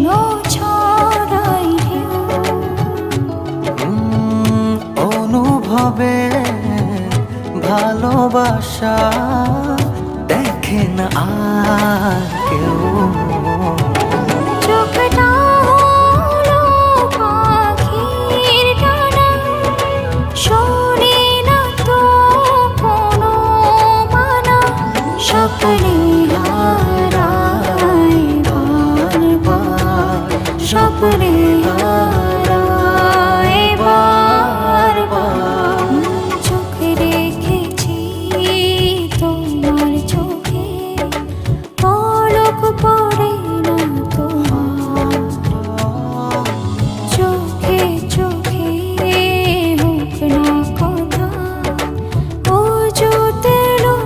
কোনো ছড়াই ঢেউ। অনুভবে ভালোবাসা দেখে না আর কেউ। চোখটা হলো পাখির ডানা, শোনে না তো কোনো মানা। স্বপ্নে হারায় বারবার, স্বপ্নে হারায় বারবার। চোখ রেখেছি তোমার চোখে, পলক পড়ে